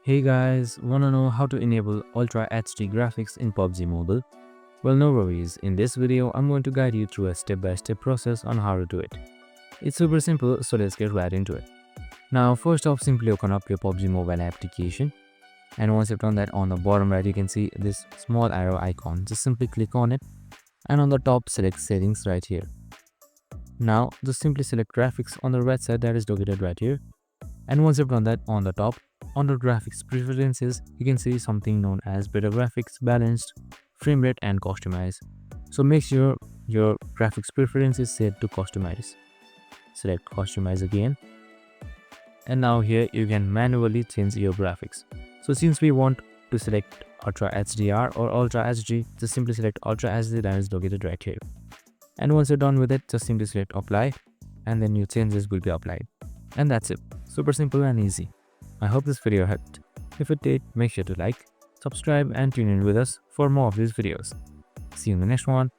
Hey guys, wanna know how to enable Ultra HD graphics in PUBG Mobile? Well, no worries. In this video, I'm going to guide you through a step-by-step process on how to do it. It's super simple, so let's get right into it. Now, first off, simply open up your PUBG Mobile application. And once you've done that, on the bottom right, you can see this small arrow icon. Just simply click on it. And on the top, select settings right here. Now, just simply select graphics on the right side that is located right here. And once you've done that, on the top, under graphics preferences, you can see something known as better graphics, balanced, frame rate and customize. So make sure your graphics preference is set to customize. Select customize again. And now here you can manually change your graphics. So since we want to select Ultra HDR or Ultra HD, just simply select Ultra HD that is located right here. And once you're done with it, just simply select apply and then your changes will be applied. And that's it. Super simple and easy. I hope this video helped. If it did, make sure to like, subscribe and tune in with us for more of these videos. See you in the next one.